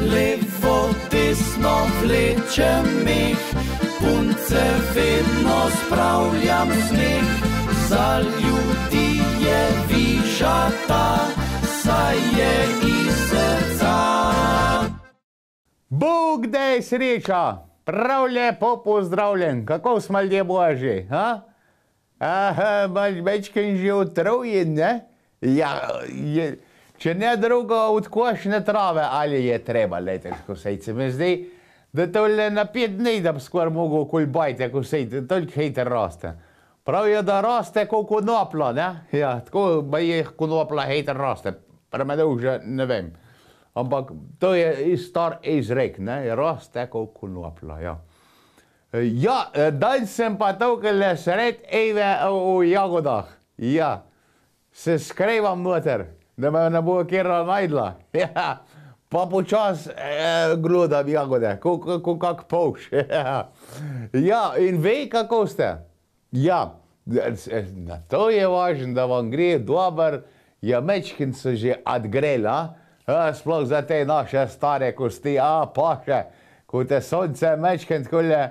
Levo, desno vlečem meh, punce vedno spravljam smeh. Za ljudi je višata, saj je iz srca. Bog daj sreča, prav lepo pozdravljen, kako smo ljudje božji, ha? Aha, imaš večkrat že utrujen, ne? Ja, če ne drugo od košne trave, ali je treba, lejte, kosejce. Mi zdi, da tole na 5 dni, da bi skoraj mogel okoli bajte kosejte, toliko hitro raste. Pravijo, da raste kot konopla, ne? Ja, tako je konopla hitro raste, premedel že ne vem. Ampak to je star izrek, ne? Raste kot konopla, ja. Ja, dan sem pa tukaj sred Eve v jagodah. Ja, se skrivam noter, da me ne bo kjer najdla. Ja, pa počas glodam jagode, kot kak polš. Ja, in ve, kako ste? Ja, to je važno, da vam gre dober, ja, mečkin so že odgrela, sploh za te naše stare kosti, paše, ko te sonce mečkin takole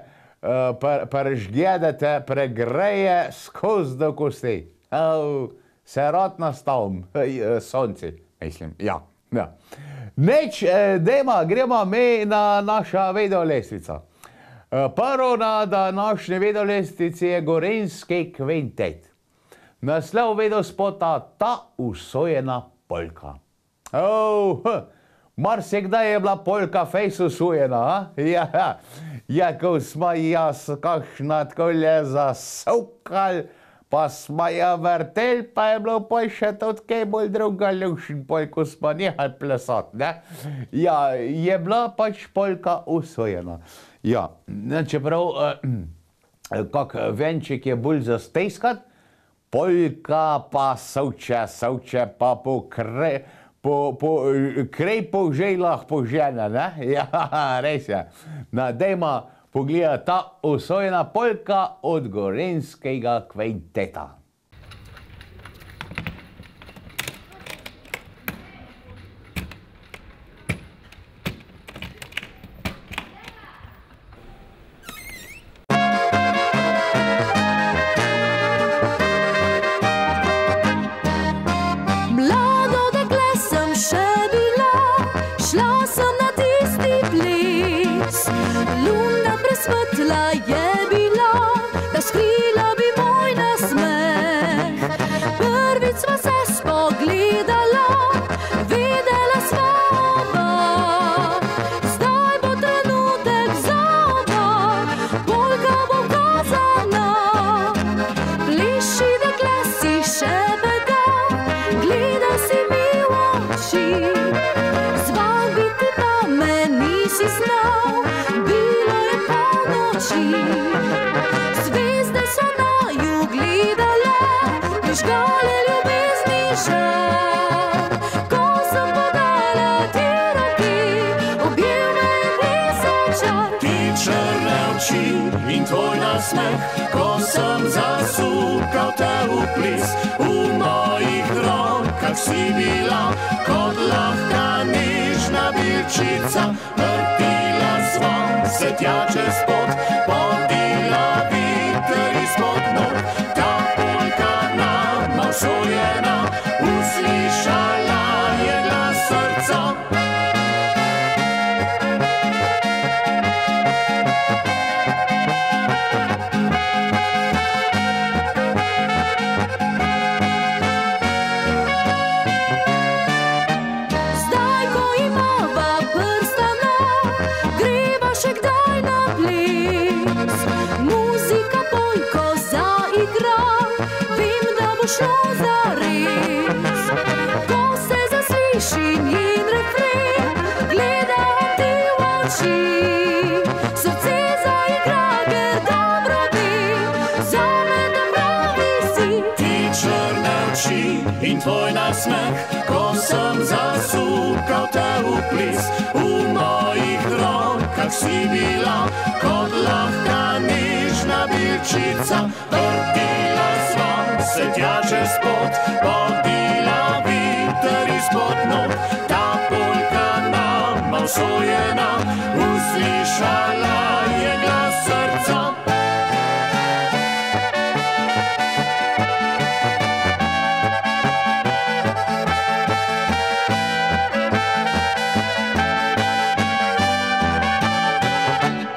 prežgedete, pregreje skozi do kosti. Se rad nastavim, sonci, mislim, ja. Neč, gremo mi na naša videolestvica. Prvo na današnji videolestvici je Gorenjski kvintet. Naslov videospota Ta usojena polka. Marsikdaj je bila polka fejs usojena, ja, ko smo jaz kakšna takole zasukal, pa smo jo vrtel, pa je bilo pol še tudi kaj bolj druga lušen pol, ko smo nehali plesati, ne? Ja, je bila pač polka usojena. Ja, čeprav kak venček je bolj za steskat, polka pa savče pa po krepov želah požene, ne? Ja, res je. Dajmo pogledati Ta usojena polka od Gorenjskega kvinteta. Svetla je bila, da skrila bi moj nasmeh. Prvič sva se spogledala, vedela sva oba. Zdaj bo trenutek za oba, polka bo kazana. Pleši, dekle, si šepeta, gleda si mi v oči. Zval bi ti pa me nisi znal, zvezde so naju gledale, prižgale ljubezni žar. Ko sem podala ti roki, objel me je plesal čar. Ti črne oči in tvoj nasmeh, ko sem zasukal te v ples. V mojih rokah si bila kot lahka nežna bilčica. Vrtila sva se tja čez pot, podila viter izpod nog. Ta polka nama usojena, uslišala je glas srca. Zdaj, ko imava prstana, greva še kdaj na ples. Muzika polko zaigra, vem, da bo šlo zares. Ko se zasliši njen refren, gledam ti v oči. Srce zaigra, ker dobro vem, zame da pravi si. Ti črne oči in tvoj nasmeh, ko sem zasukal te v ples. V mojih rokah si bila kot lahka nežna bilčica. Vrtila sva se tja čez pot, podila viter izpod nog. Ta polka nama usvojena, uslišala je glas srca.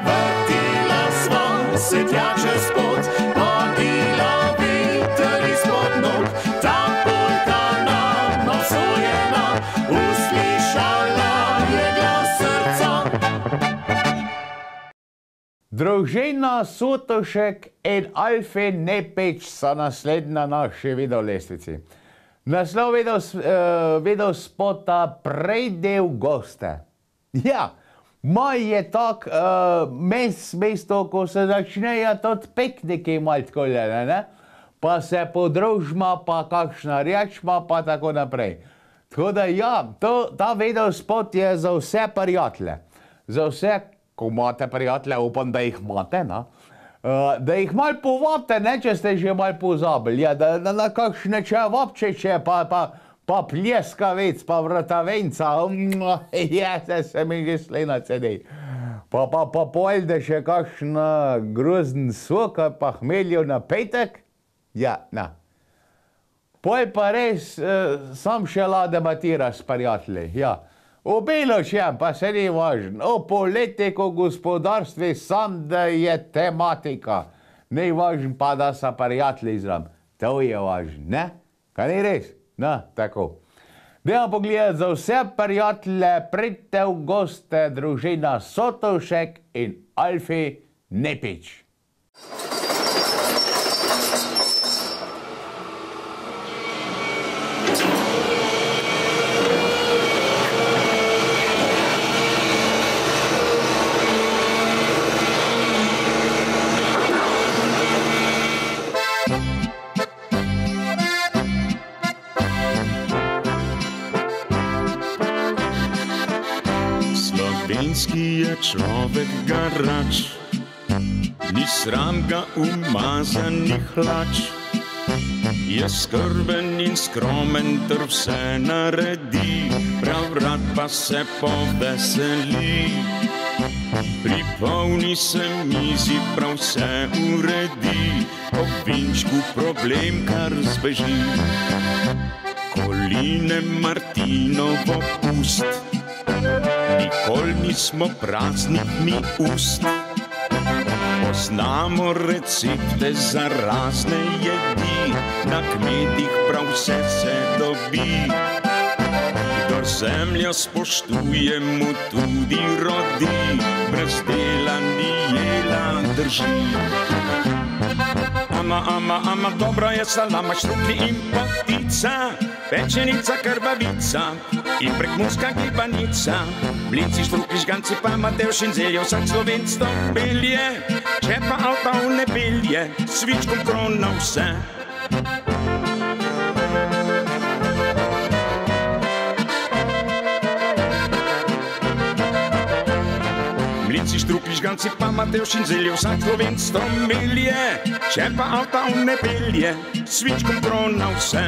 Vrtila sva se tja čez pot, podila veter izpod nog, ta polka nam usvojena, uslišala je glas srca. Družina Sotošek in Alfi Nepič so naslednji na naši videolestvici. Naslov videospota Prejde v goste. Ja, maj je tak mesto, ko se začnejo tudi pikniki malo takole, ne? Pa se podružma, pa kakšna rečma, pa tako naprej. Tako da ja, ta videospot je za vse prijatelje. Za vse, ko imate prijatelje, upam, da jih imate, no? Da jih malo povabite, ne, če ste že malo pozabili, ja, da na kakšne čevapčiče, pa pljeskavic, pa vrtavenca, se mi že slina cedi. Pa pojde še kakšen grozen sok, pa hmeljo na petek, ja, na. Poj pa res sam še la debatira s prijatelji, ja. O bilo čem, pa se ni važno. O politiko, gospodarstvi, sam da je tematika. Ni važno pa, da so prijatelji zraven. To je važno, ne? Kaj ni res? No, tako. Dajmo pogledati za vse prijatelje, pridite v goste družina Sotošek in Alfi Nepič. Slovenski je človek garač, ni sram ga umazanih hlač. Je skrben in skromen, ter vse naredi, prav rad pa se poveseli. Pri polni se mizi prav vse uredi, ob vinčku problem kar zbeži. Koline Martinovo pust, nikoli nismo praznih mi ust. Poznamo recepte za razne jedi, na kmetih prav vse se dobi. Kdor zemljo spoštuje, mu tudi rodi, brez dela ni jela drži. Ama, dobra je salama, štruklji in potica, pečenica, krvavica in prekmurska gibanica. Mlinci, štruklji, žganci, pa Matevš in zelje, vsak Slovenc to pelje. Če pa avta v nebelje, svičkom krona vse. Mlinci, štruklji, žganci, pa Matevš in zelje, vsak Slovenc to melje. Če pa avta v nebelje, svičkom krona vse.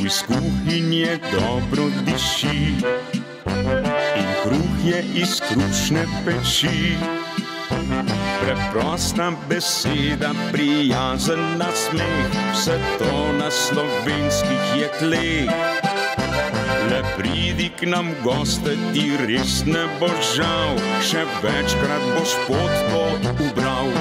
Iz kuhinje dobro diši in kruh je iz krušne peči. Preprosta beseda, prijazen nasmeh, vse to na slovenskih je tleh. Le pridi k nam goste, ti res ne bo žal, še večkrat boš pot to ubral.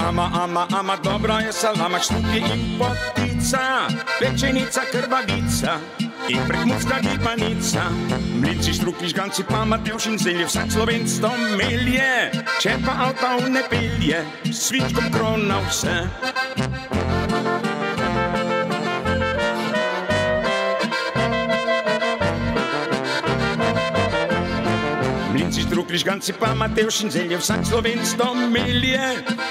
Ama, dobra je salama, štruklji in potica, pečenica, krvavica in prekmurska gibanica. Mlinci, štruklji, žganci, pa Matevš in zelje, vsak Slovenc to melje. Če pa avta v nepelje, svičkom krona vse. strukli žganci pa Matevš in zelje, vsak Slovenc do milje,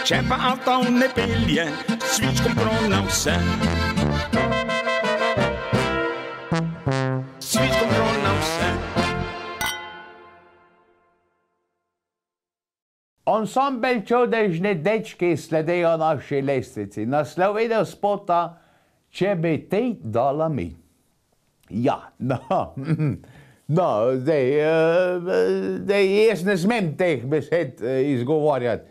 če pa avto ne pelje, s svičkom krona vse. Svičkom krona vse. Ansambel Čudežni dečki sledijo naši lestvici. Naslov videospota Če bi te dala mi. Ja, no, zdaj jaz ne smem teh besed izgovarjati,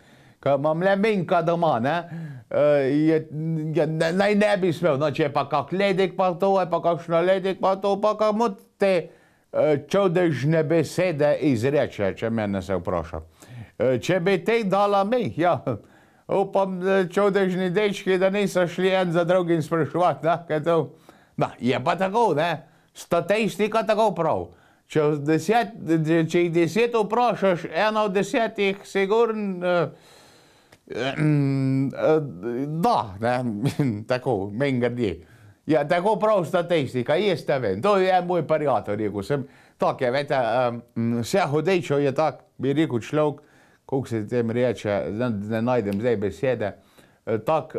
ker imam le minka doma, ne? Naj ne bi smel, no, če pa kak ledik pa to, pa kakšna ledik pa to, pa kamo te čudežne besede izreče, če mene se vpraša. Če bi te dala mi, ja, upam, čudežni dečki, da niso šli en za drugim spraševati, ne, kaj to. No, je pa tako, ne, statistika tako prav. Če jih 10 vprašaš, ena od 10 sigurno, da, ne, tako, meni grdi. Ja, tako prav statistika, jaz te vem, to je moj prijatelj, rekel sem, tako je, vete, vse hodečo je tak, bi rekel človek, kako se tem reče, ne najdem zdaj besede, tak,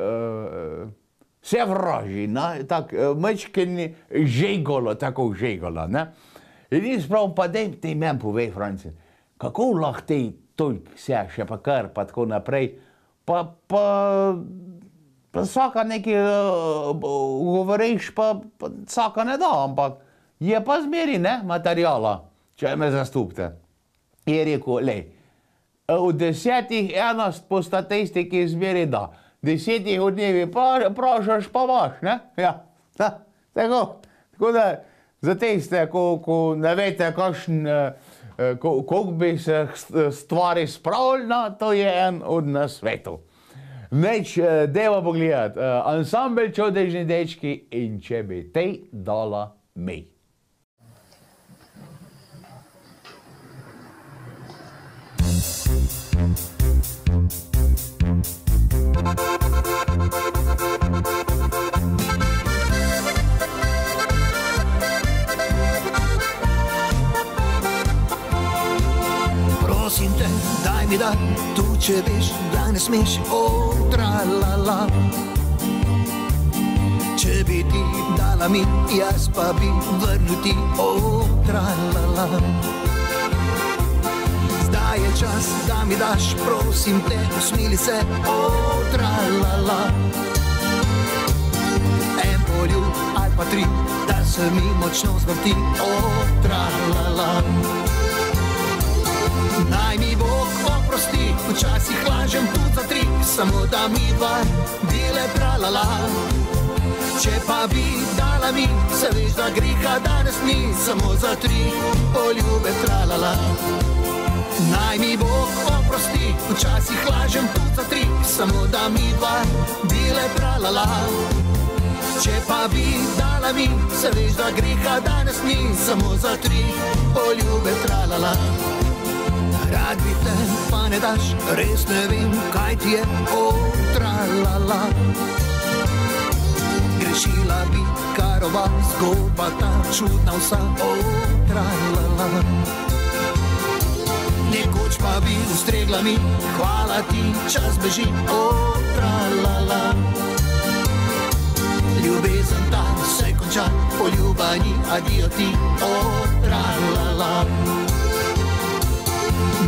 vse vraži, tako, mečkeni žegolo, tako žegolo, ne. In jaz pravim, pa daj ti meni povej, Franci, kako lahko ti toliko vse še pa kar, pa tako naprej, pa vsaka nekaj govoriš, pa vsaka ne da, ampak je pa zmeri, ne, materijala, če me zastupite. Je rekel, lej, od 10 enost po statistiki zmeri da, 10 od dnevi prašaš pa vaš, ne? Ja, tako. Tako da, za tiste, ko ne vete, kako bi se stvari spravili, to je en od nasvetov. Neč, deva pogledati, ansambel Čudežni dečki in Če bi te dala mi. Prosim te, daj mi da, tu če veš, da ne smeš, tra-la-la. Če bi ti dala mi, jaz pa bi vrnil ti, tra-la-la. Zdaj je čas, da mi daš, prosim te, usmili se, tra-la-la. En poljub ali pa 3, da se mi močno zvrti, tra-la-la. Naj mi Bog oprosti, včasih lažem tudi za 3, samo da mi dva bile tra-la-la. Če pa bi dala mi, se veš, da greha danes ni, samo za 3 poljube tra-la-la. Naj mi Bog oprosti, včasih lažem tudi za 3, samo da mi dva bile tra-la-la. Če pa bi dala mi, se veš, da greha danes ni, samo za 3 poljube tra-la-la. Rad bi te, pa ne daš, res ne vem, kaj ti je, tra-la-la. Grešila bi karova, zgodba ta čudna vsa, tra-la-la. Nekoč pa bi ustregla mi, hvala ti, čas beži, tra-la-la. Ljubezen ta se konča, poljubani, adijo ti, tra-la-la.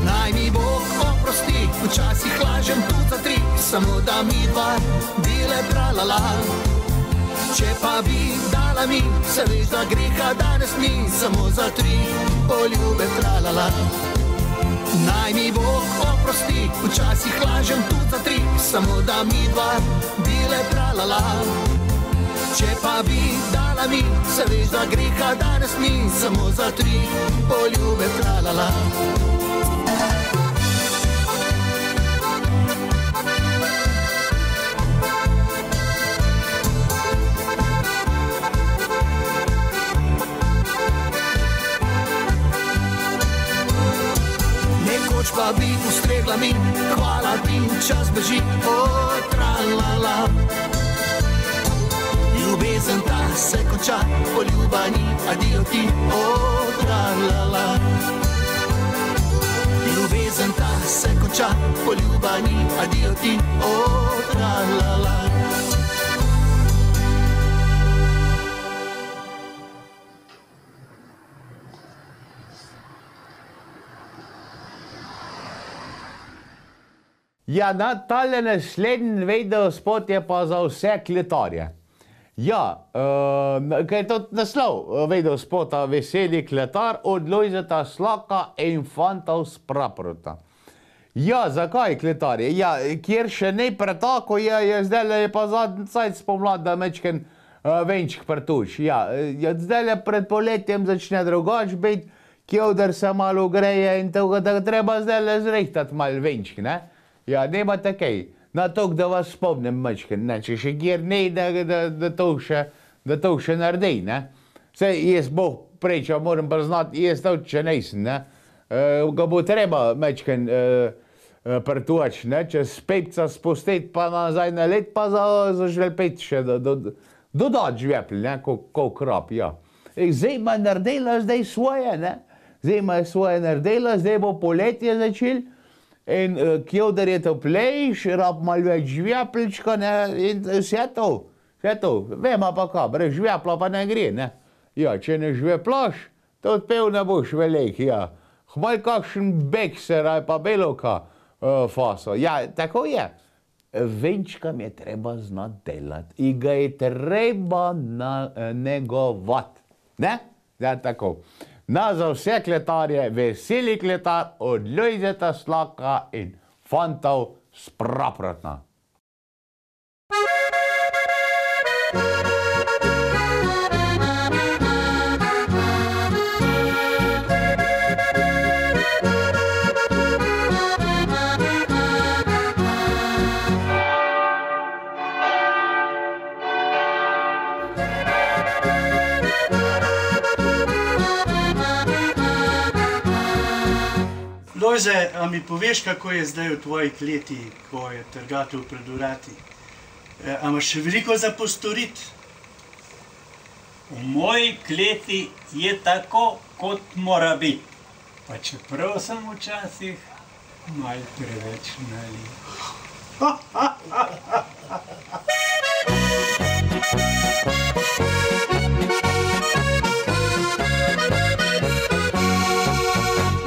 Naj mi Bog oprosti, včasih lažem tudi za 3, samo da mi dva bile tra-la-la. Če pa bi dala mi, se veš, da greha danes ni, samo za 3 poljube tra-la-la. Naj mi Bog oprosti, včasih lažem tudi za 3, samo da mi dva bile tra-la-la. Če pa bi dala mi, se veš, da greha danes ni, samo za 3 poljube tra-la-la. Nekoč pa bi ustregla mi, hvala ti, čas beži, tra-la-la. Ljubezen ta se konča, poljubani, adijo ti, tra-la-la. ljubezen ta se konča, poljuba ni, adijo ti, o, tra la la. Ja, tale naslednji videospot je pa za vse kletarje. Ja, kaj je to naslov videospota Veseli kletar od Lojzeta Slaka in fantov s Praprota. Ja, zakaj kletarje? Ja, kjer še ne pretako je zdaj pa zadnji cajt spomlad, da mečken venčk prtuč. Ja, zdaj pred poletjem začne drugač biti, kjevder se malo greje in tako, da treba zdaj zrihtat malo venčk, ne? Ja, nema takej. Na to, da vas spomnim mečken, ne, če še kjer ne, da to še naredi, ne. Saj, jaz boh preča, moram priznati, jaz to če nisem, ne. Ga bo treba mečken prtuač, ne, čez pepca spustiti, pa nazaj na let, pa za žvelpet še dodati žvepl, ne, ko krop, ja. Zdaj ima naredila zdaj svoje, ne. Zdaj ima svoje naredila, zdaj bo poletje začel. In kjevder je toplejš, rab malo več žvepelčka, ne, in vse to. Vema pa ka, brez žvepla pa ne gre, ne. Ja, če ne žveplaš, to odpev ne boš velik, ja. Hmaj kakšen bekser, ali pa beloka faso. Ja, tako je. Venčkam je treba znati delati in ga je treba negovat. Ne? Ja, tako. Na za vse kletarje, Veseli kletar od Lojzeta Slaka in fantov s Praprotna. Lojze, a mi poveš, kako je zdaj v tvoji kleti, ko je trgatev pred vrati? A imaš še veliko za postoriti? V moji kleti je tako, kot mora biti. Pa čeprav sem včasih malo preveč nalil.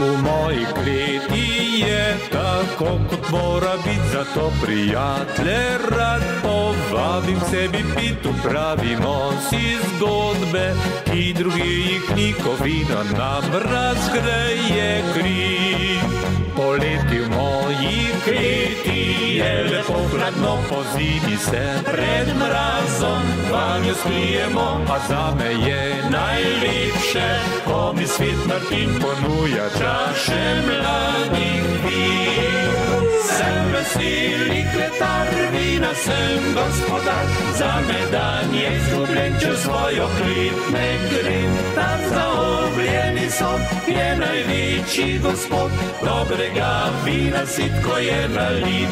V moji kleti je tako, kot mora biti, zato prijatelje rad povabim sebi pit, upravimo si zgodbe, ki drugi jih ni, ko vino nam razgreje kri. Poleti v moji kleti je lepo hladno, pozimi se pred mrazom vanjo skrijemo, a zame je najlepše, ko mi svet Martin ponuja čaše mladih vin. Sem veseli kletar, vina sem gospodar, zame dan je izgubljen, če svojo klet ne grem. Tam zaobljeni son je največji gospod, dobrega vina sitko je nalit.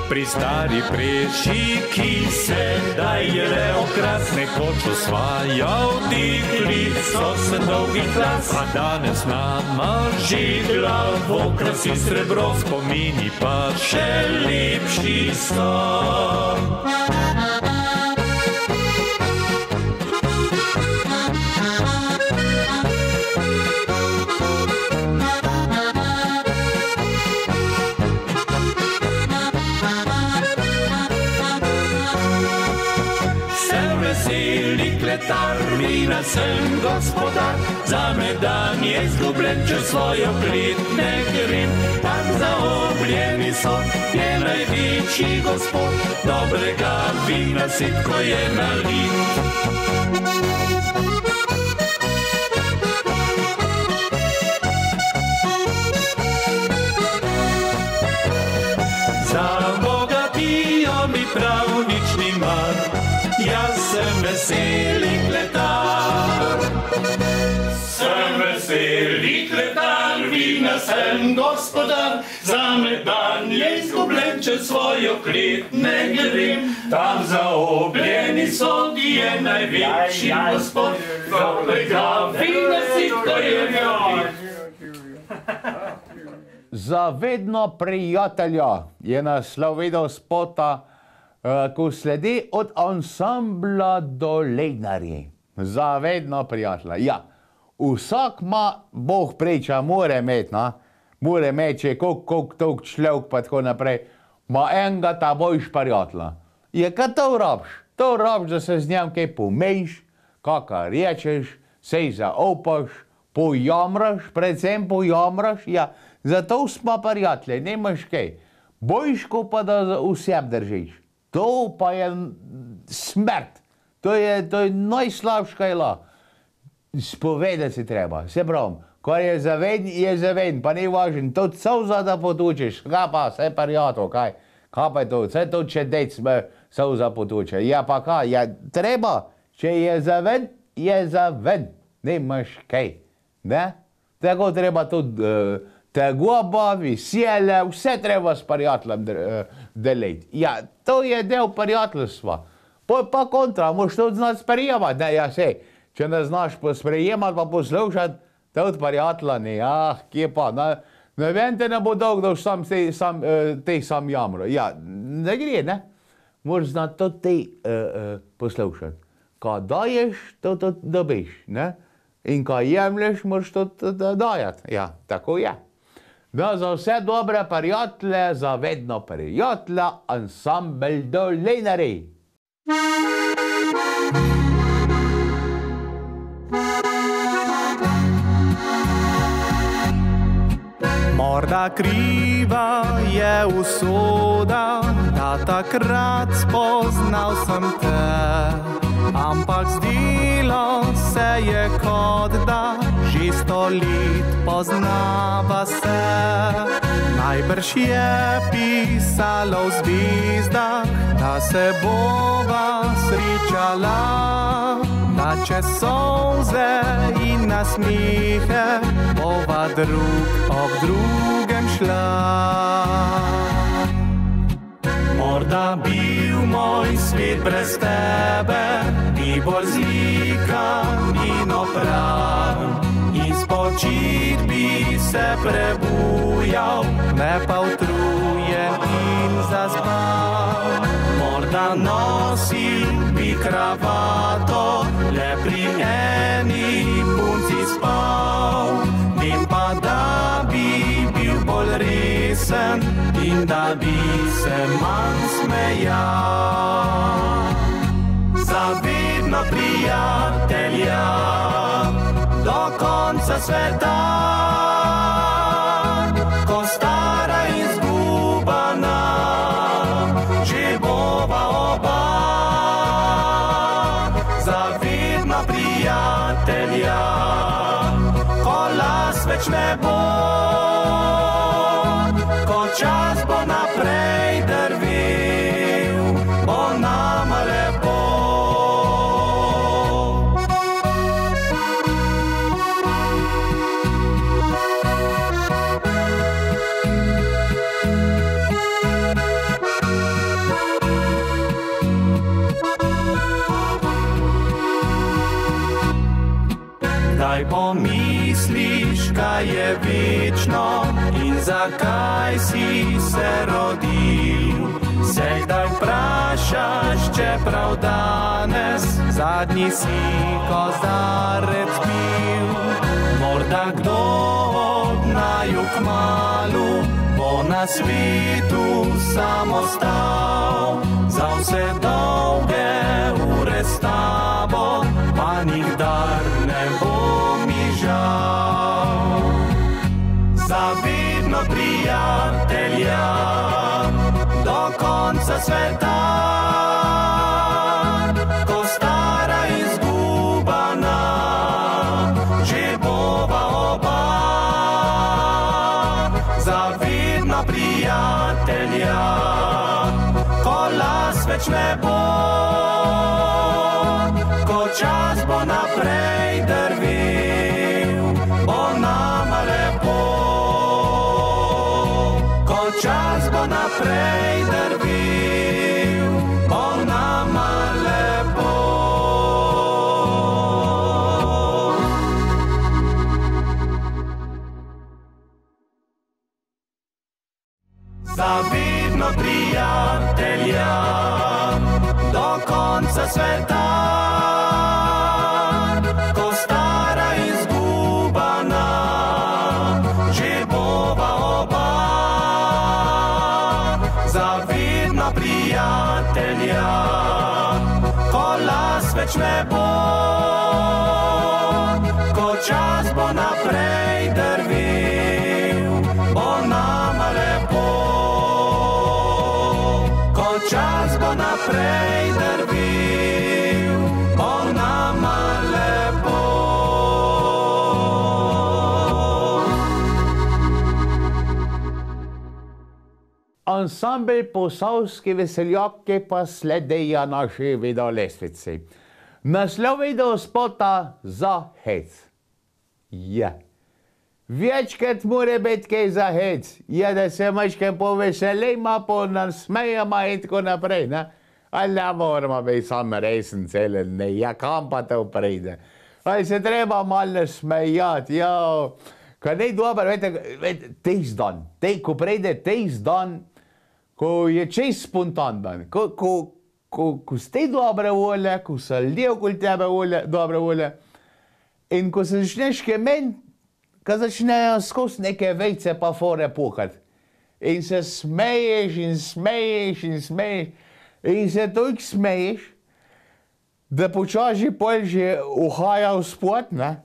Pri stari preši, ki se dajele okras, nekoč osvajal deklic, so se dolgih las, a danes nama že glavo krasi srebro, spomini pa še lepši so. Vina sem gospodar, zame dan je izgubljen, če svojo klet ne grem. Tam zaobljeni son je največji gospod, dobrega vina sitko je nalit. Za Boga pijo mi prav nič ni mar, jaz sem veseli kletar. Sem veseli kletar. sem gospodar, zame dan je izgubljen, če svojo klet ne grem. Tam zaobljeni so, je največji gospod, kolega vina sitko je vjoj. Zavedno prijatelja je naslov spota, ko sledi od ansambla do Lejnarji. Zavedno prijatelja. Ja, vsak ima, Bog priča, mora imeti, mora imeti, če je koliko človek pa tako naprej, ima enega ta boljš prijatelja. Je, kaj to rabiš? To rabiš, da se z njim kaj pomejš, kakor rečeš, se zaopaš, pojamraš, predvsem pojamraš, ja, zato smo prijatelji, nemaš kaj. Boljško pa da vsem držiš. To pa je smrt. To je najslabše, kaj lahko. Spovedati si treba. Se pravim, kar je zaveden, pa ni važen. To solza da potučeš. Kaj pa, vse prijatelj, kaj? Kaj pa je to? Vse to, če dec solza potuče. Ja pa kaj? Ja, treba. Če je zaveden, je zaveden. Nemaš kaj. Ne? Tako treba tudi tegoba, veselje, vse treba s prijateljem deliti. Ja, to je del prijateljstva. Pa kontra, moš to znati sprejemati. Ne, ja, sej, če ne znaš sprejemati pa poslušati, tudi prijatelja ne. Kje pa, ne vem te ne bo dolg, da teh sam jamro. Ja, ne gre, ne? Moš znati to te poslušati. Kaj daješ, to dobiš, ne? In kaj jemlješ, moraš to dajati. Ja, tako je. No, za vse dobre prijatelje, za vedno prijatelja, ansambel do Lejnarji. Morda kriva je usoda, da takrat spoznal sem te, ampak zdelo se je kot da že 100 let poznava se. Najbrž je pisalo v zvezdah, da se bova srečala, da čez solze in nasmehe bova drug ob drugem šla. Morda bil moj svet brez tebe, ni bolj zlikan in opran, izpočit bi se prebujal, ne pa utrujen in zaspan. Morda nosil bi kravato, le pri eni punci spal, vem pa, da bi bil bolj resen in da bi se manj smejal. Zavedno prijatelja do konca sveta, ko stara in zgubana že bova oba. Zavedno prijatelja, ko las več ne bo, ko čas bo naprej drvel, bo nama lepo. Kdaj pomisliš, kaj je večno in zakaj si se rodil? Se kdaj vprašaš, čeprav danes zadnji si kozarec pil? Morda kdo od naju kmalu bo na svetu sam ostal, za vse dolge ure s tabo, pa nikdar ne bo mi žal. Zavedno prijatelja do konca sveta, ko stara in zgubana že bova oba. Zavedno prijatelja, ko las več ne bo, ko čas bo naprej drvel, bo nama lepo. nebo, ko čas bo naprej drvil, bo nama lepo. Ko čas bo naprej drvil, bo nama lepo. Ansambel Posavske veseljake pa sledejo naši videolestvici. Naslov videospota za hec. Ja. Večkrat mora biti kaj za hec. Ja, da se mačke poveselimo, ponasmejamo in tako naprej, ne? Ali ne moramo biti samo resen cele dne, ja, kam pa to pride? Ali se treba malo nasmejati, ja. Kad je dobro, vete, tejst dan, ko pride tejst dan, ko je čez spontan dan, ko ste dobre volje, ko so ljudje okoli tebe dobre volje, in ko se začneš kemen, ko začnejo skozi neke vejce pa fore puhati. In se smeješ in smeješ in smeješ, in se toliko smeješ, da počasi pol že uhaja v spod, ne?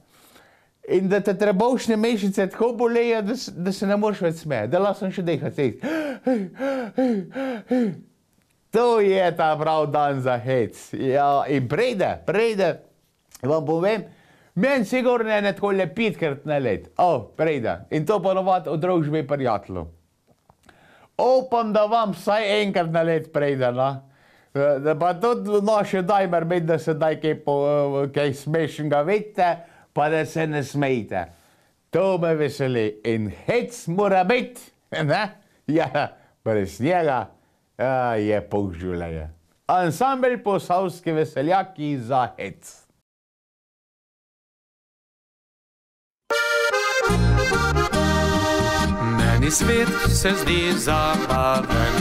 In da te trebušne mišice tako bolejo, da se ne moreš več smejati, da lahko še dihati. To je ta prav dan za hec. Ja, in prejde, vam povem, meni sigurno ne tako le 5-krat na let. Prejde. In to ponovadi v družbi prijateljev. Upam, da vam vsaj enkrat na let prejde, no? Da pa tudi še dajmer biti, da se daj kaj smešnega vidite, pa da se ne smejite. To me veseli. In hec mora biti, ne? Ja, brez njega je pol življenja. Ansambel Posavske veseljaki za hec. Meni svet se zdi zabaven,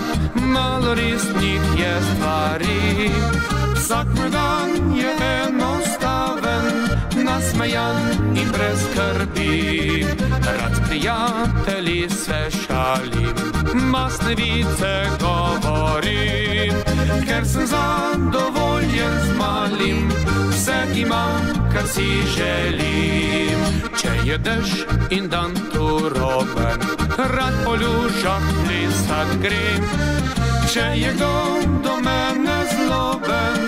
malo resnih je stvari. Vsak moj dan je enostaven, nasmejan in brez skrbi. Rad s prijatelji se šalim, masne vice govorim, ker sem zadovoljen z malim, vse imam, kar si želim. Če je dež in dan turoben, rad po lužah plesat grem. Če je kdo do mene zloben,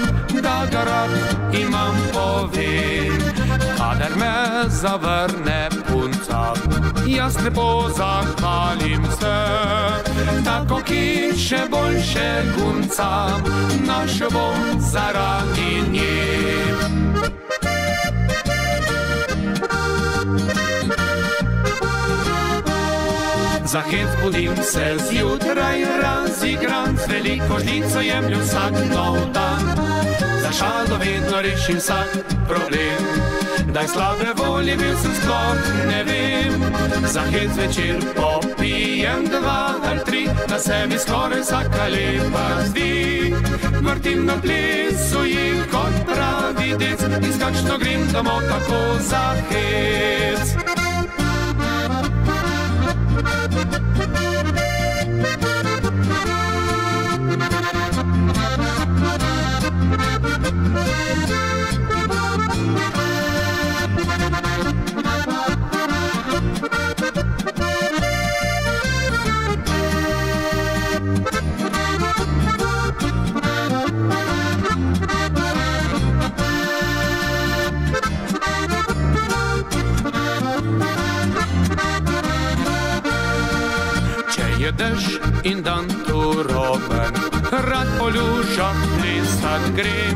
da ga rad imam povem. Kadar me zavrne punca, jaz ne pozahvalim se, tako ki še boljše guncam, našel bom zaradi nje. Za hec budim se zjutraj razigran, z veliko žlico jemlju vsak nov dan. Za šalo vedno rešim vsak problem, daj slabe volje bil sem sploh ne vem. Za hec večer popijem 2 ali 3, da se mi skoraj vsaka lepa zdi. Vrtim na plesu jih kot pravi dec, in skačno grem domov tako za hec. Je dež in dan turoben, rad po lužah plesat grem.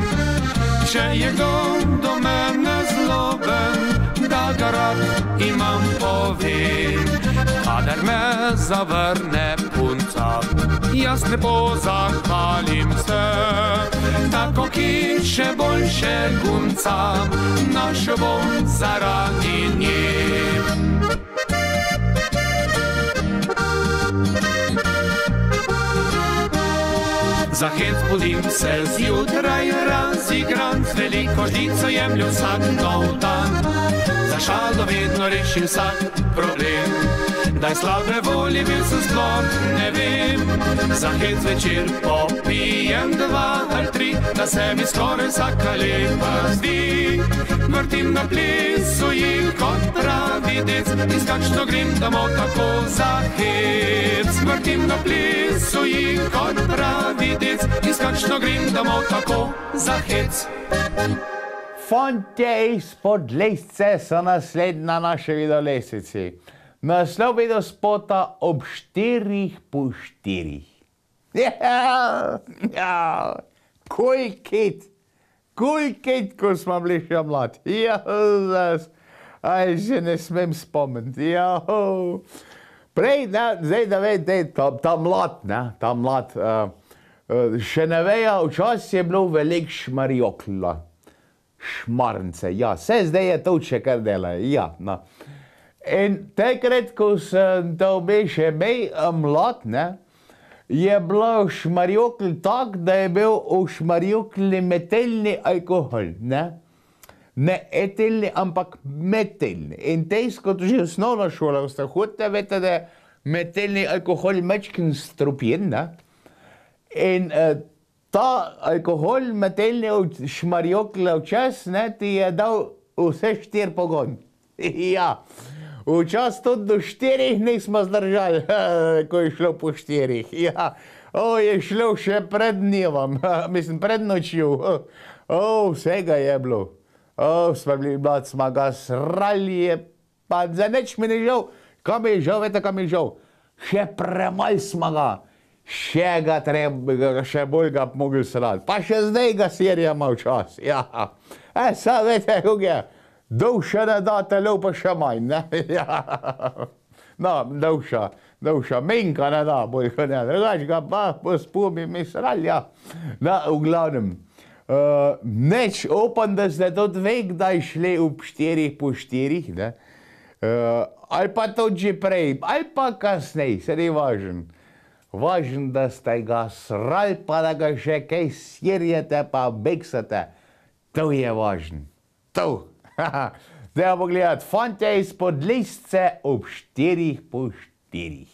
Če je kdo do mene zloben, da ga rad imam povem. Kadar me zavrne punca, jaz ne pozahvalim se, tako ki še boljše guncam, našel bom zaradi nje. Za hec budim se zjutraj razigran, z veliko žlico jemlju vsak nov dan. Za za šalo vedno rešim vsak problem. Daj slabe volje bil sem sploh ne vem. Za hec večer popijem 2 ali 3, da se mi skoraj vsaka lepa zdi. Vrtim na plesu jih kot pravi dec, in s kakšno grem domov tako za hec. Vrtim na plesu jih kot pravi dec, in s kakšno grem domov tako za hec. Fantje izpod lesce so naslednji na naši videolesvici. Naslov videospota ob 4 po 4. Ja, cool kid, ko smo bili še mladi. Ja, aj se ne smem spomniti. Ja, prej, zdaj da vedete, ta mlad, še ne vejo, včasih je bilo veliko šmarjokla. Šmarnice, ja, vse zdaj je to še kar delajo, ja, no. In takrat, ko sem to bil še mlad, ne, je bilo šmarjokl tak, da je bil v šmarjokli metilni alkohol, ne. Ne etilni, ampak metilni. In tejs, kot že osnovna šola, ste hodite, vete, da je metilni alkohol mečkin strupjen, ne. In ta alkohol metilni od šmarjokla včas, ne, ti je dal vse 4 pogon. Ja. Včas tudi do 4 nismo zdržali, ko je šlo po 4. Ja, je šlo še pred dnevom, mislim, pred nočjo. Vsega je bilo. Smo bili mlad, smo ga srali, pa za nič mi ne žal. Kam je žal, vete, kam je žal? Še premalj smo ga. Še ga treba, še bolj ga mogli srati. Pa še zdaj ga serija ima včas. Ja, sad vete, kako je. Dolša ne da, telo pa še manj, ne? No, dolša, menjka ne da, bolj kot ne. Drugač ga pa spumi mi srali, ja. No, v glavnem. Neč, upam, da ste tudi ve, kdaj šli ob 4 po 4, ne? Ali pa tudi že prej, ali pa kasnej, se ni važen. Važen, da ste ga srali, pa da ga še kaj serjete, pa beksate. To je važen. To. Zdaj bomo gledati fantje izpod lesce ob 4 po 4.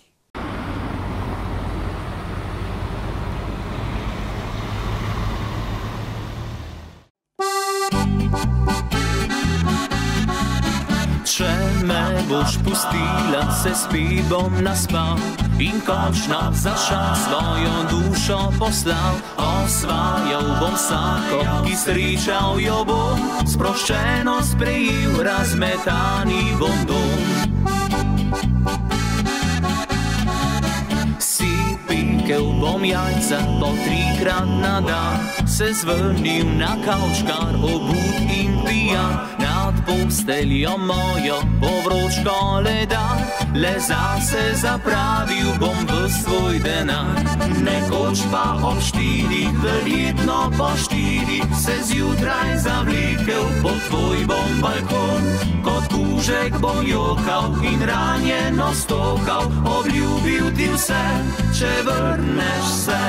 Če me boš pustila, se spet bom naspal in končno za čas svojo dušo poslal. Osvajal bom vsako, ki srečal jo bom, sproščeno sprejel, razmetani bom dom. Si pekel bom jajca po 3-krat na dan, se zvrnil na kavč, kar obut in pijan. Nad posteljo mojo bo vroč koledar, le zase zapravil bom v svoj denar. Nekoč pa ob 4, verjetno po 4, se zjutraj zavlekel pod tvoj bom balkon. Kot kužek bom jokal in ranjeno stokal, obljubil ti vse, če vrneš se.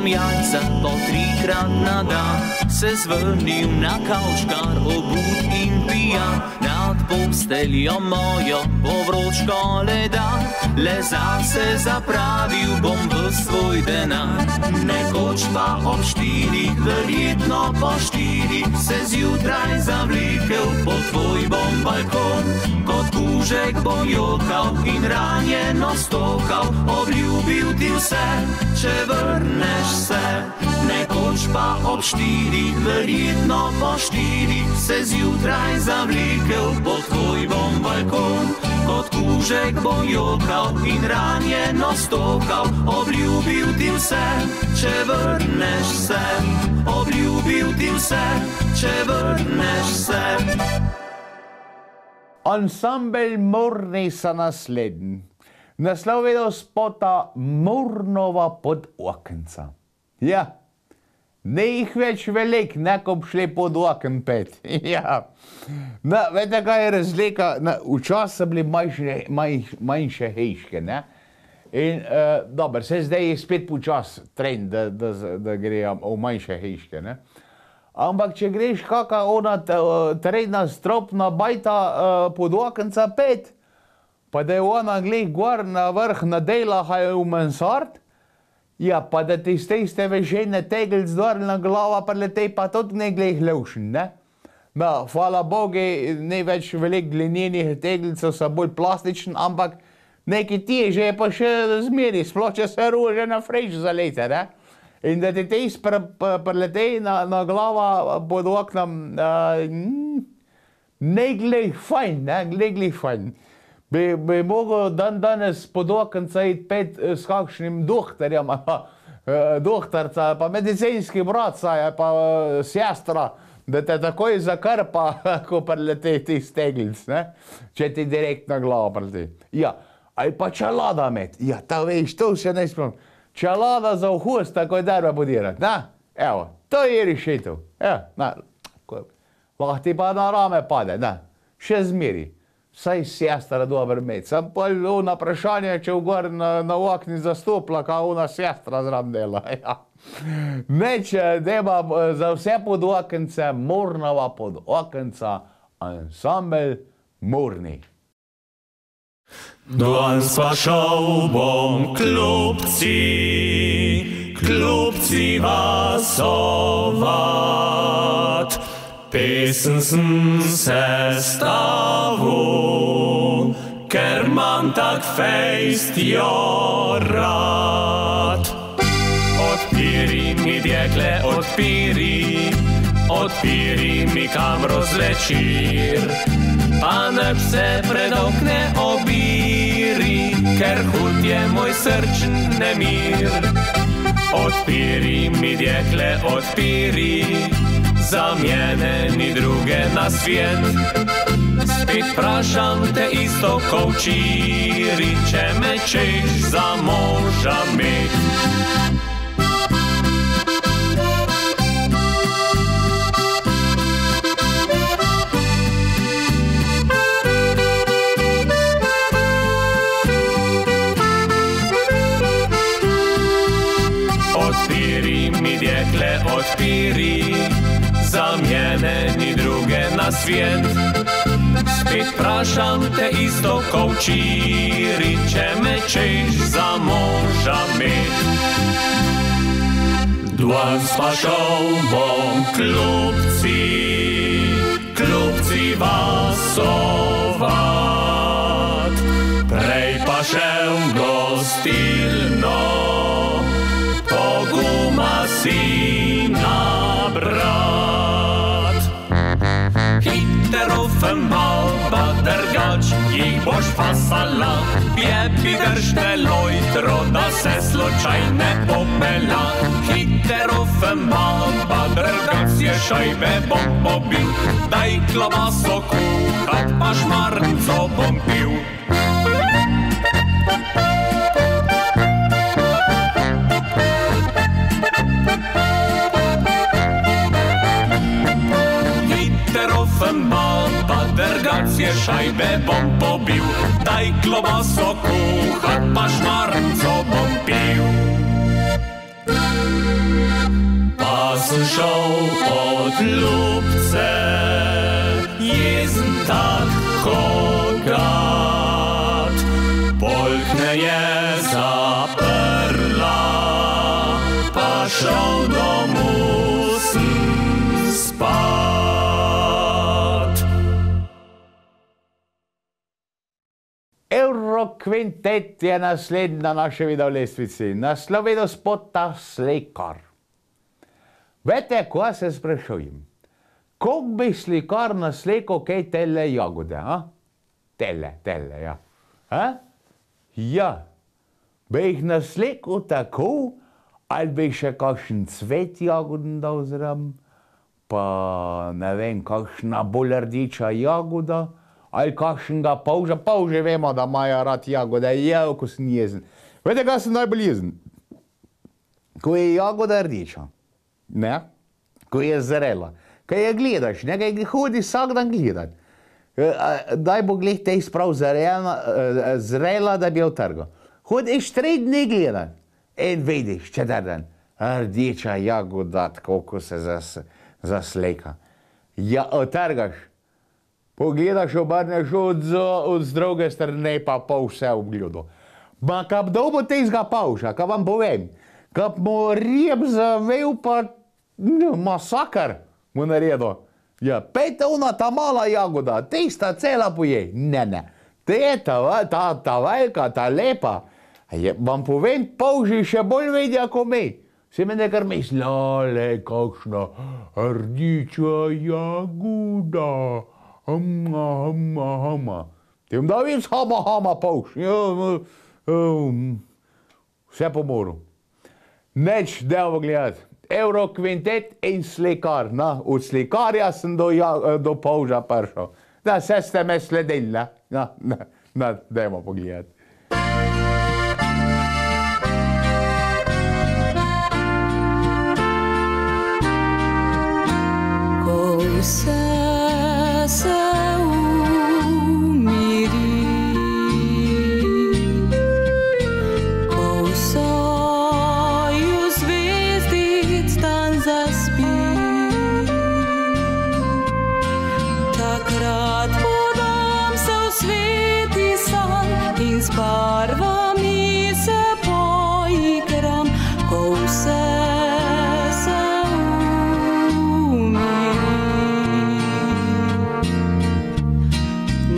Jajca po 3-krat na dan, se zvrnil na kavč, kar obut in pijan. Nad posteljo mojo bo vroč koledar, le zase zapravil bom v svoj denar. Nekoč pa ob 4, verjetno po 4, se zjutraj zavlekel pod tvoj bom balkon. Kot kužek bom jokal in ranjeno stokal, obljubil ti vse, če vrneš se. Nekoč pa ob 4, verjetno po 4, se zjutraj zavlekel pod tvoj bom balkon. Kot kužek bom jokal in ranjeno stokal, obljubil ti vse, če vrneš se. Obljubil ti vse, če vrneš se. Ansambel Morni so naslednji. Naslov videospota Mornova pod okenca. Ja, ne jih več velik, neko bi šli pod okn pet. Ja. No, veste, kaj je razlika? Včasih so bili manjše hiške, ne? In, dobro, se zdaj je spet počas trend, da grejo v manjše hiške, ne? Ampak, če greš kakva ona tredna stropna bajta pod okenca pet, pa da je ona glih gor na vrh na delah ali v mansard, ja, pa da ti z tiste vežene tegelj zdorljna glava preletej, pa tudi ne glih levšen, ne? No, hvala Bogi, ne več velik glinenih tegeljcev, so bolj plastičen, ampak neki teže je pa še zmeri, sploh če se rože na freč zalete, ne? In da ti tis preletej na glava pod oknom, ne glih fajn, ne, glih fajn. Bi mogel danes pod okenca iti pet s kakšnim doktorjem, doktorca, pa medicinski brat, pa sestra, da te takoj zakrpa, ko preletej tis tegeljc, ne, če ti direktno glava preletej. Ja, ali pa čelada med, ja, ta veš, to še ne spomnim. Čelada za uhust, tako je derba podirati, ne? Evo, to je rešitev. Lahko ti pa na rame pade, ne? Še zmeri. Saj sestra dobro med. Sam pa na vprašanje, če v gor na okni zastopla, kao ona sestra zram dela. Neč, deba za vse pod okence, Mornova pod okenca, ansambel Morni. Danes pa šel bom klubci vasovat, pesem sem sestavil, ker mam tak fejst jo rad. Odpiri mi dekle, odpiri mi kamro zvečer, pa neč se predolg ne obiri, ker hud je moj srčen nemir. Odpiri mi dekle, odpiri, za mene ni druge na svijet. Spet prašam te isto ko včiri, če me češ za moža met. Odpiri, za mene ni druge na svijet. Spet prašam te isto ko včiri, če me češ za moža met. Danes pa šel bom klubci vasovat, prej pa šel v gostilno, poguma si nabrat. Hiterofen mal pa drgač, jih boš fasala, pjepi dršte lojtro, da se slučaj ne popela. Hiterofen mal pa drgač, je šajbe bom pobil, daj klobaso kuhat, pa šmarnco bom pil. Je šajbe bom pobil, daj klobaso kuhat, pa šmarnco bom pil. Pa sem šel od ljubce, jezen tak kot gad, polkne je zaprla, pa šel domov sem spat. Eurokvintet je naslednji na naši videolestvici. Naslovil spota slikar. Vete, ko se sprašujem? Koliko bi slikar naslikal kaj tele jagode, a? Tele, ja. A? Ja. Bi jih naslikal tako, ali bi še kakšen cvet jagoden dal zraven, pa ne vem, kakšna bolj rdeča jagoda, ali kakšnega polža. Polže vemo, da imajo rad jagode, ko sem jezen. Vete, kaj sem najbolj jezen? Ko je jagoda rdeča, ne, ko je zrela. Kaj je gledaš, ne, kaj hodi vsak dan gledat. Daj bo glih te sprav zrela, da bi jo trgal. Hodiš 3 dni gledat in vidiš, 4 dan, rdeča jagoda, koliko se zasleka. Ja, trgaš, pogledaš, obrneš od druge strane, pa vse obgledo. Ma kap dolgo tezga pavša, kap vam povem, kap mu rib zavel, pa masakr mu naredil. Ja, petona ta mala jagoda, tista cela poje. Ne, ta velika, ta lepa. Vam povem, pavži še bolj vedja, ko mi. Se me nekar misli, ale, kakšna rdeča jagoda. Ti vam da vic, hama, pavš. Vse po moru. Neč, dajmo gledat. Eurokvintet in slikar. Na, od slikarja sem do pavža prišel. Da, vse ste me sledili, ne? Na, dajmo pogledat. Ko vse se umiri, ko vsoju zvezdic dan zaspi, takrat podam se v sveti san in s barvami se poigram, ko vse se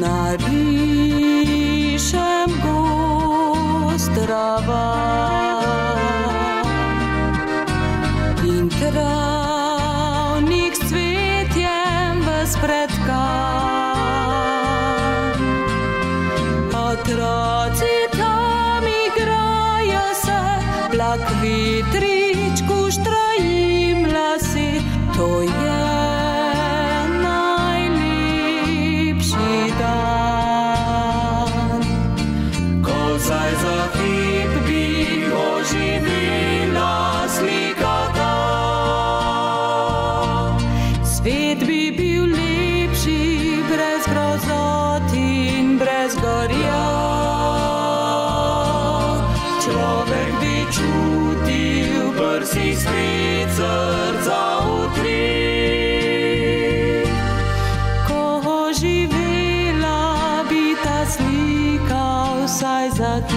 narišem gost trava in travnik s cvetjem ves pretkan. Otroci tam igrajo se, plak vitričku štrajim lasi, to je dan. Ko zdaj za hip bi oživela slika ta, svet bi bil lepši brez grozot in brez gorja. Človek bi čutil prsi spet srca utrip. Ko živela bi ta slika vsaj za ti.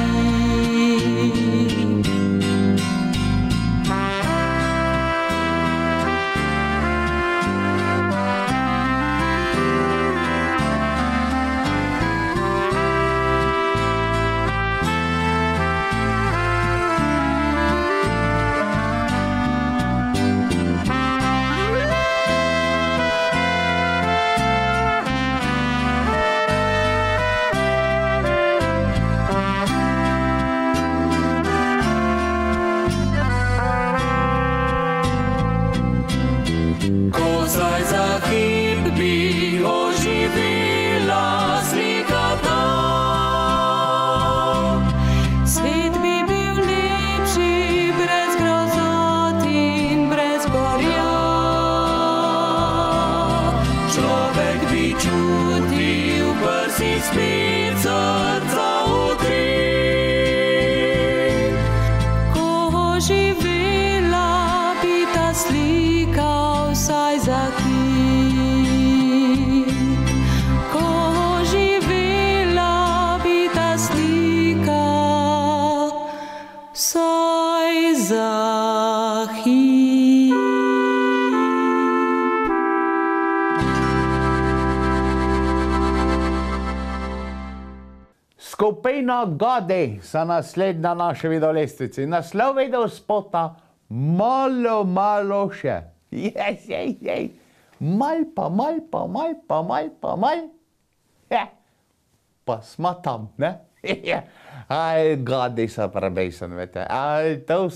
Skupina Gadi sa naslednja naše videolestvici. Naslov videospota malo še. Mal. Pa smo tam, ne? Aj, Gadi sa prebejsen, vete. Aj, to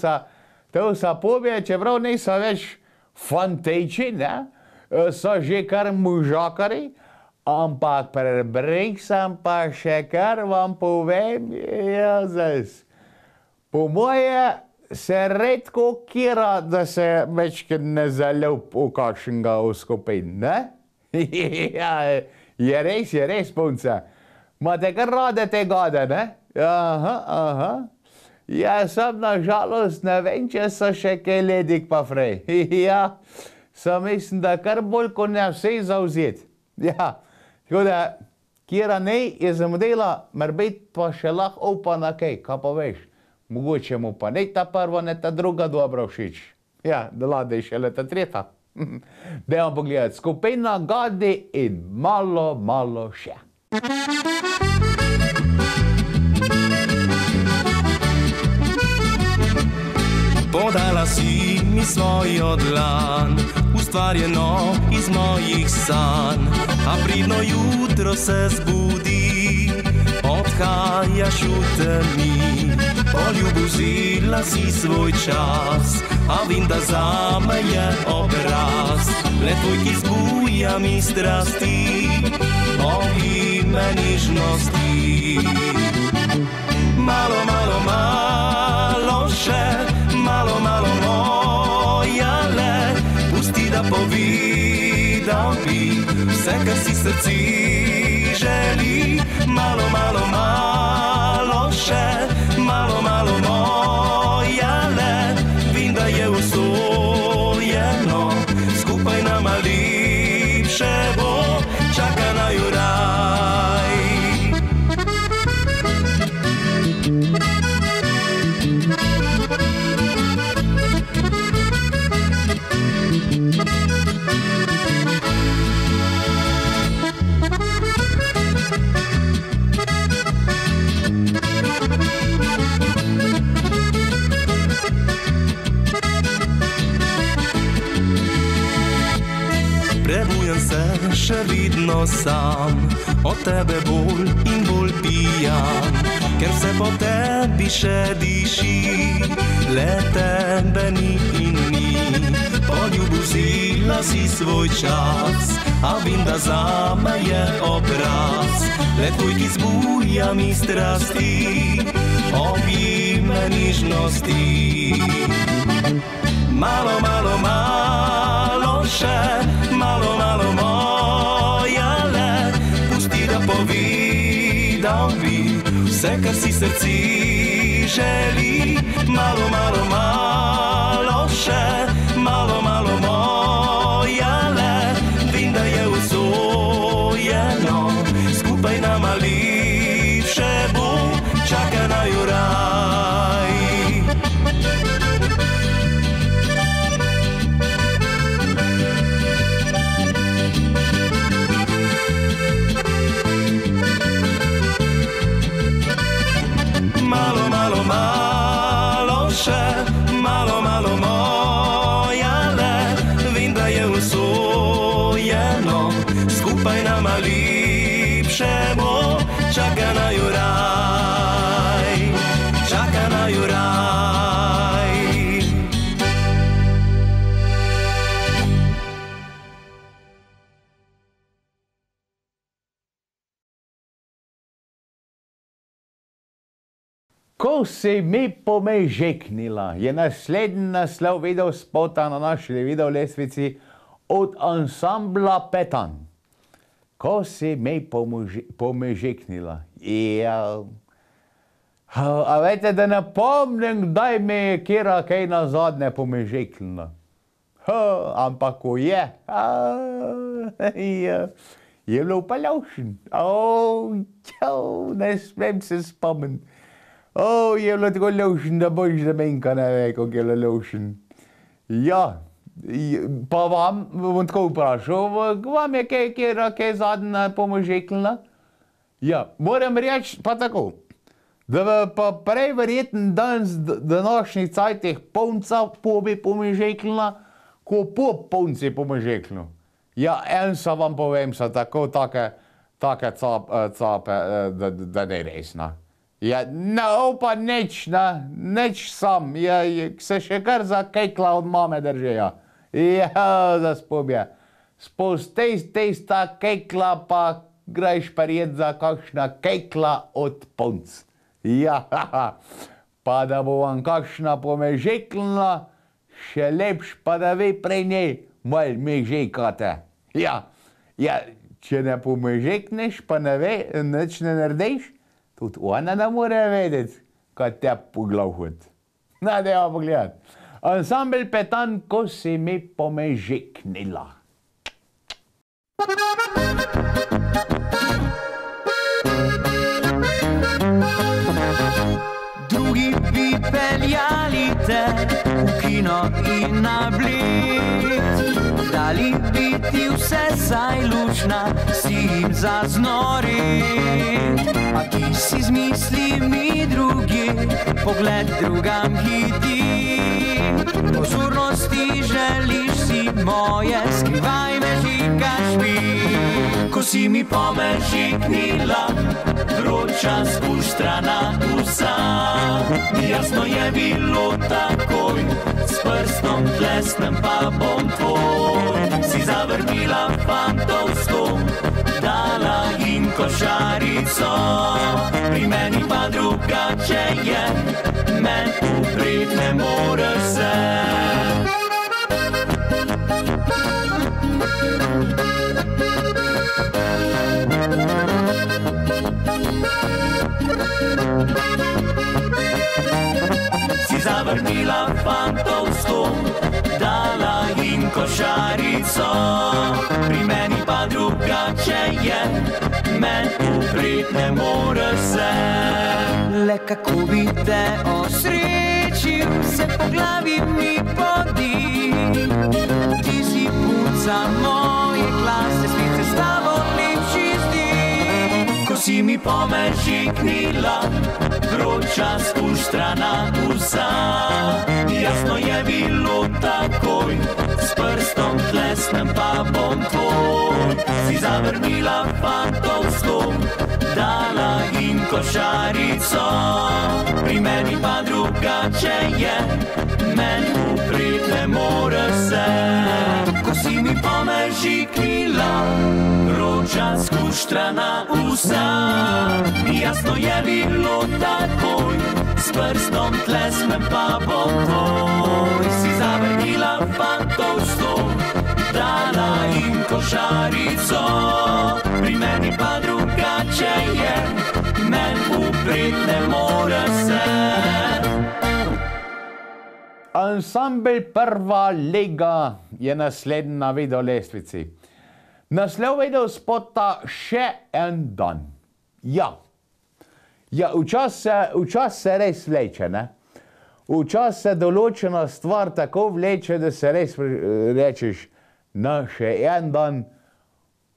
sa pobije, čeprav niso več fantejči, ne? So že kar mužakari, ampak prebrih sem pa še kar vam povem, Jezus. Po moje se redko kira, da se večkrat ne zaljub v kakšnega skupin, ne? Ja, je res, punca. Imate kar rade te gade, ne? Aha. Ja, sem na žalost ne vem, če so še kaj ledik pa frej. Ja, sem mislim, da kar bolj kot ne vse zauzet. Ja, tako da, kjera nej je zamudela, morbit pa še lahko upa na kaj, kaj pa veš. Mogoče mu pa ne ta prva, ne ta druga dobro všeč. Ja, da lade še le ta tretja. Dajmo pogledati, skupina Gadi in malo še. Podala si mi svojo dlan, ustvarjeno iz mojih sanj, a pridno jutro se zbudi, odhajaš v temi. Poljubila si svoj čas, a vem, da zame je obraz, le tvoj, ki zbuja mi strasti, ime nižnosti. Malo še, malo moja le, pusti, da povedal bi vse, kar si srci želi. Malo še, malo moja le, vem, da je usojeno, skupaj nama lepše bo, čaka naju raj. Prebujam se še vidno sam, od tebe bolj in bolj pijam, ker vse po tebi še diši, le tebe ni in ni. Poljubila si svoj čas, a vem, da zame je obraz, le tvoj, ki zbuja mi strasti, ime nižnosti. Malo še, malo moja le, pusti, da povedal bi vse, kar si srci želi. Malo še, malo moja le, vem, da je usojeno, skupaj nama lepše bo, čaka naju raj. Malo še, malo moja le, vem, da je usojeno, skupaj nama lepše bo, čaka naju raj, čaka naju raj. Ko si mi pomežeknila, je naslednji naslov videospota na naši videolestvici od ansambla Petan. Ko si mi pomežeknila. Ja. A vete, da ne pomnim, kdaj mi je kjera kaj nazadnje pomežeknila. Ampak ko je, je bilo pa lovšen. Ne smem se spomniti. Je bilo tako lovšen, da boš za menka ne ve, kako je bilo lovšen. Ja, pa vam, bom tako vprašal, vam je kaj zadnja pomežeknila? Ja, moram reči pa tako, da pa prej verjeten danes današnjih cajtih punca bi pomežeknila, ko punci pomežeknila. Ja, en sa vam povem, sa tako take cape, da ne resna. Ja, pa nič sam, se še kar za kejkla od mame držijo. Ja, zaspobje. Spustej sta kejkla, pa greš pa red za kakšna kejkla od punc. Ja, pa da bo vam kakšna pomežeklina, še lepš pa da ve prej njej mal mežekate. Ja, če ne pomežekneš, pa ne ve, nič ne narediš, tudi ona ne more vedeti, kaj te poglavhod. Na, dajmo pogledat. Ansambel Petan, ko si mi pomežeknila. Drugi bi peljali te v kino in na Bled, dali bi ti vse saj lučna, si jim zaznorit. A ti si z mislimi drugi, pogled drugam hiti. Pozornosti želiš si moje, skrivaj me žikaš mi. Ko si mi pomežiknila, vroča skuštrana usa. Jasno je bilo takoj, s prstom tlesnem pa bom tvoj. Si zavrnila fantovsko, dala jim košarico. Pri meni pa drugače je, men uprit ne moreš se. Si zavrnila fantovsko, dala jim košarico. Pri meni pa drugače je, men uprit ne moreš se. Le kako bi te osrečil, se po glavi mi podi. Ti si punca moje klase, svet se s tabo lepši zdi. Ko si mi pomežiknila, vroča skuštrana usa. Jasno je bilo takoj, s prstom tlesnem pa bom tvoj. Si zavrnila fantovsko, dala jim košarico. Pri meni pa drugače je, men uprit ne moreš se. Ko si mi pomežiknila, vroča skuštrana usa. Jasno je bilo takoj, s prstom tlesnem pa bom tvoj. Si zavrnila fantovsko, dala jim košarico. Pri meni pa drugače je, men uprit ne moreš se. Ansambel Prva lega je naslednji na videolestvici. Naslov videospota Še en dan. Ja, včas se res vleče, ne? Včas se določena stvar tako vleče, da se res rečeš, no, še en dan,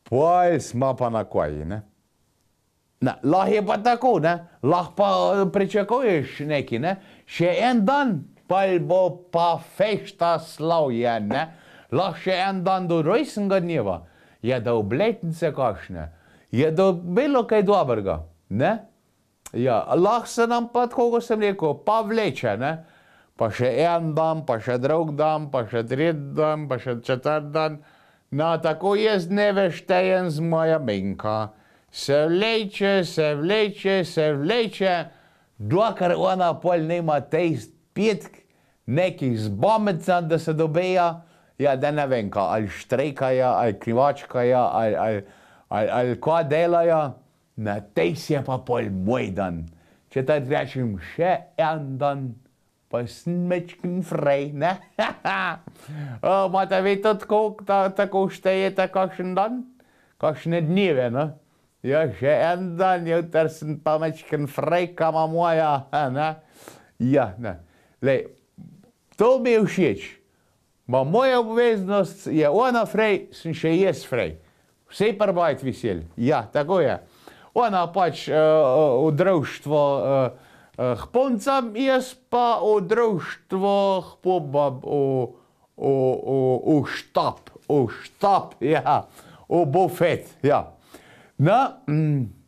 pol smo pa na koji, ne? Lahko je pa tako, ne? Lahko pa pričakuješ neki, ne? Še en dan, pol bo pa fešta slavje, ne? Lahko še en dan do rojstnega dneva, je do obletnice kakšne, je do bilo kaj dobrega, ne? Ja, lahko se nam pa, tako kot sem rekel, pa vleče, ne? Pa še en dan, pa še drug dan, pa še tretji dan, pa še četrt dan. No, tako jaz dneve štejem z moja menka. Se vleče, se vleče, se vleče, dokler ona pol nema tej petk, nekih zbomecam, da se dobeja, ja, da ne vem ka, ali štrejkaja, ali krivačkaja, ali kva delaja, na tej si je pa pol moj dan. Če tako rečem, še en dan, pa smečkin frej, ne? Mate vi to tako štejete kakšen dan? Kakšne dneve, ne? Ja, še en dan, jutr sem pa mečkin frej, kama moja, ne? Ja, ne. Lej, to mi je všeč. Ma moja obveznost je ona frej, sem še jaz frej. Vse prbajt vesel. Ja, tako je. Ona pač v društvo hponcam, jaz pa v društvo hpobam v štab, ja, v bufet, ja. No,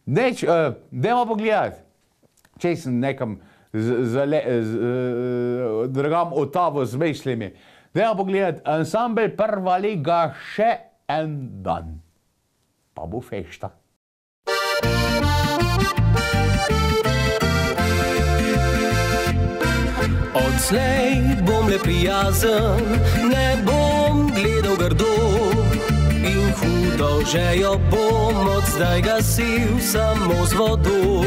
neč, dajmo pogledati, če sem nekam drugam otavo z mislimi. Dajmo pogledati, ansambel Prva lega Še en dan. Pa bo fešta. Odslej bom le prijazen, ne bom gledal grdo in hudo žejo bom od zdaj gasil samo z vodo.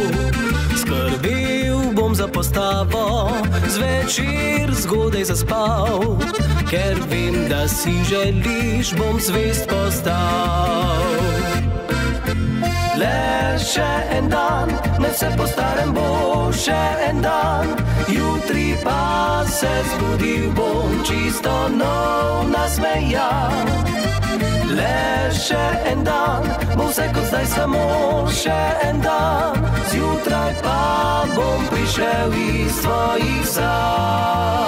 Skrbel bom za postavo, zvečer zgodaj zaspal, ker vem, da si želiš, bom zvest postal. Le še en dan, ne vse po starem bo še en dan, jutri pa se zbudil bom čisto nov nasmejan. Le še en dan, bo vse kot zdaj samo še en dan, zjutraj pa bom prišel iz tvojih sanj.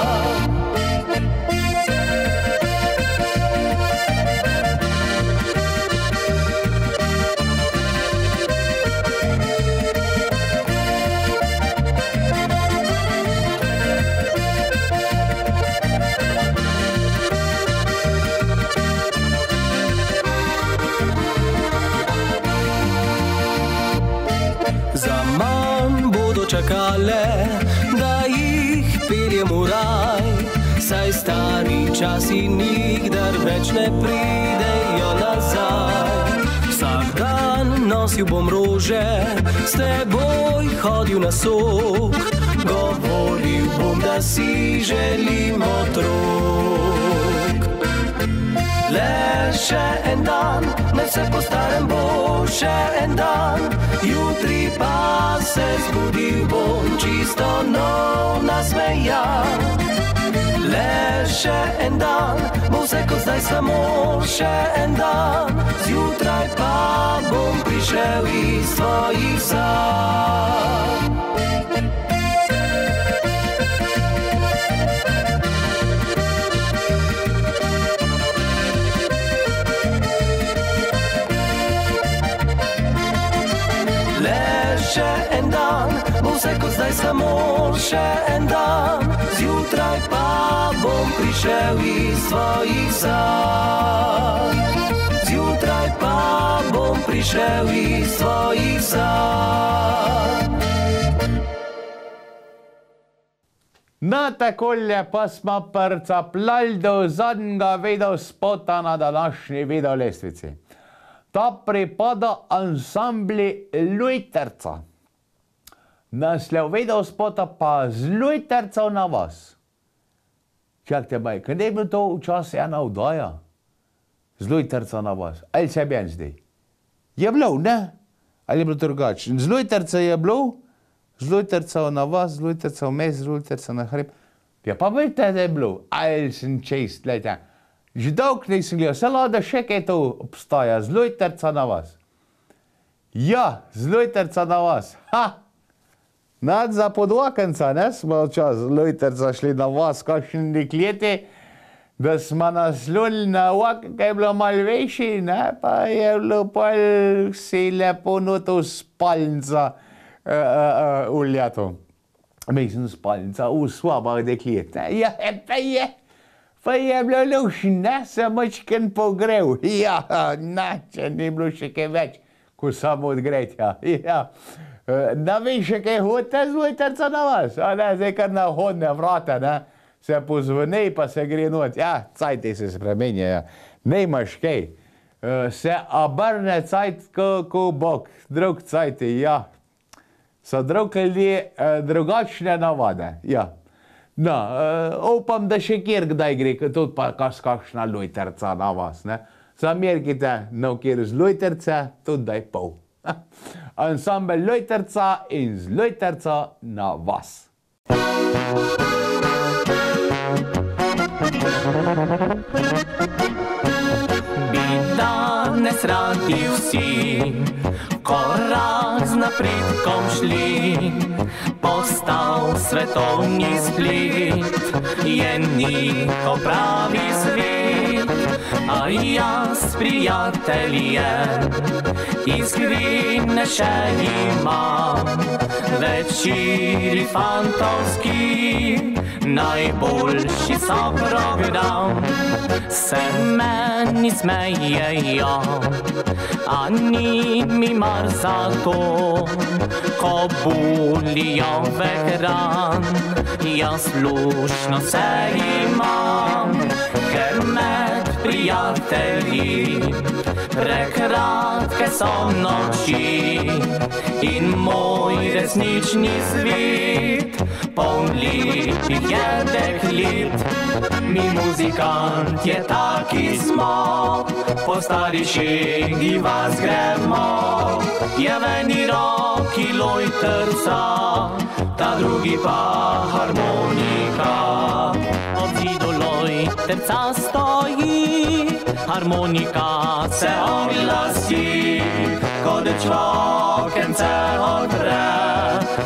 Čakale, da jih peljem v raj, saj stari časi nikdar več ne pridejo nazaj. Vsak dan nosil bom rože, s teboj hodil na sok, govoril bom, da si želim otrok. Le še en dan, ne vse po starem bo še en dan, jutri pa se zbudil bom čisto nov nasmejan. Le še en dan, bo vse kot zdaj samo še en dan, zjutraj pa bom prišel iz tvojih sanj. Še en dan, bo vse kot zdaj samo še en dan, zjutraj pa bom prišel iz tvojih sanj. Zjutraj pa bom prišel iz tvojih sanj. No, takole pa smo prcaplali do zadnjega videospota na današnji videolestvici. Ta pripada ansambli Lujterca. Naslov videospota pa Z Lujtercev na vas. Čakajte, maj, kad je bil to včasih ena vdaja? Z Lujtercev na vas. Ali se meni zdi? Je bilo, ne? Ali je bilo drugače? Z Lujtercev je bilo, Z Lujtercev na vas, Z Lujtercev mes, Z Lujtercev na hrib. Ja, pa vidite, da je bilo. Ali sem čest, gledajte. Že dolg nisem gledal, se lada še kaj to obstaja, Z Lujterca na vas. Ja, Z Lujterca na vas, ha! Nad za podvakenca, ne, smo včas Z Lujterca šli na vas, kakšni dekleti, da smo naslonili na vak, kaj je bilo malo vejši, ne, pa je bilo pa si lepo noto spalnica v leto. Mislim, spalnica v svabah deklet, ne, ja, pa je. Pa je bilo lušn, ne, se mačken pogrev. Ja, ne, če ni bilo še kaj več, ko samo odgretja. Ja. Ne veš še kaj hodite Z Lujterca na vas? A ne, zdaj kar na hodne vrata, ne, se pozvoni pa se gre not. Ja, cajti se spremenjajo, ne imaš kaj. Se obrne cajt ko bok, drug cajti, ja. So drug ljudje, drugačne navade, ja. No, upam, da še kjer kdaj gre, tudi pa kakšna Lujterca na vas, ne. Zamerkite, no, kjer Z Lujterce, tudi daj pol. Ansambel Lujterca in Z Lujterca na vas. Bi danes radi vsi korak z napredkom šli, postal svetovni splet, je njihov pravi svet. A jaz, prijatelje, iskrene še imam, večeri fantovski, najboljši so program. Se meni smejejo, a ni mi mar za to, ko bulijo vehran. Jaz slušno se imam, ker med prijatelji prekratke so noči in moj resnični svet poln lepih je deklit. Mi muzikantje taki smo, po stari šegi vas gremo. Je v eni roki lojtrca, ta drugi pa harmonika. Ob zidu lojtrca stoji, harmonika se oglasi, ko dečvokence odpre,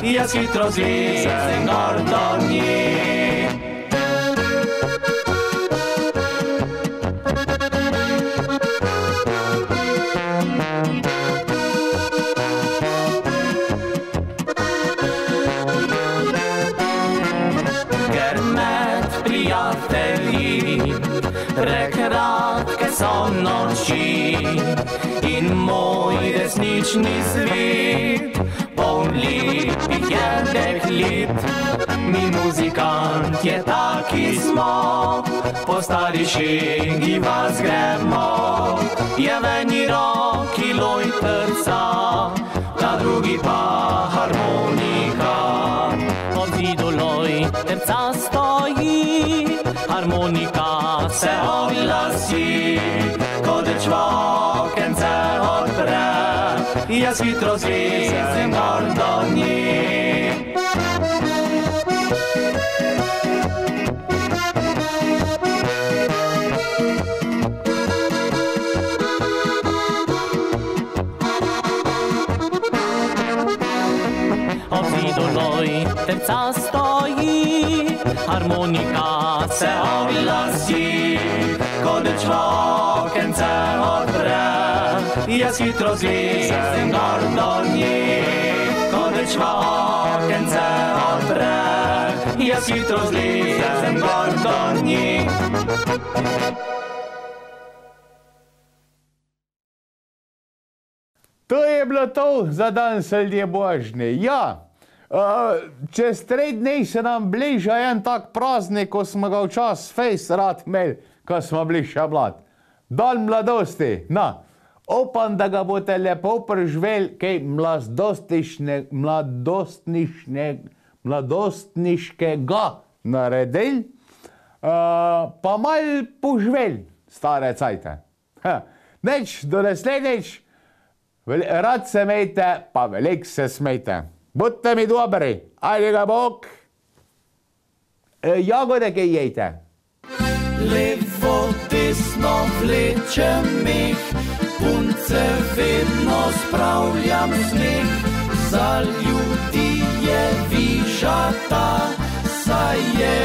jaz hitro zlezem gor do nje. Ker med prijatelji prekratke so noči in moj resnični svet poln lepih je deklit. Mi muzikantje taki smo, po stari šegi vas gremo. Je v eni roki lojtrca, ta drugi pa harmonika. Ob zidu lojtrca stoji, harmonika se oglasi, ko dečvokence odpre, jaz hitro zlezem gor do nje. Ob zidu lojtrca stoji, harmonika se oglasi, ko dečvokence odpre, jaz hitro zlezem gor do nje. Ko dečvokence odpre, jaz hitro zlezem gor do nje. To je bilo to za danes, ljudje božni. Ja, čez 3 dni se nam bliža en tak praznik, ko smo ga včas fejs rad imeli, ko smo bili še mlad. Dan mladosti. Na, upam, da ga boste lepo preživeli, kaj mladostniškega naredili, pa malo poživeli stare cajte. Neč, do naslednjič, rad se mejte, pa veliko se smejte. Budite mi dobri, ajde ga Bog. Jagode, kaj jejte? Levo, desno vlečem meh, punce vedno spravljam smeh. Za ljudi je višata, saj je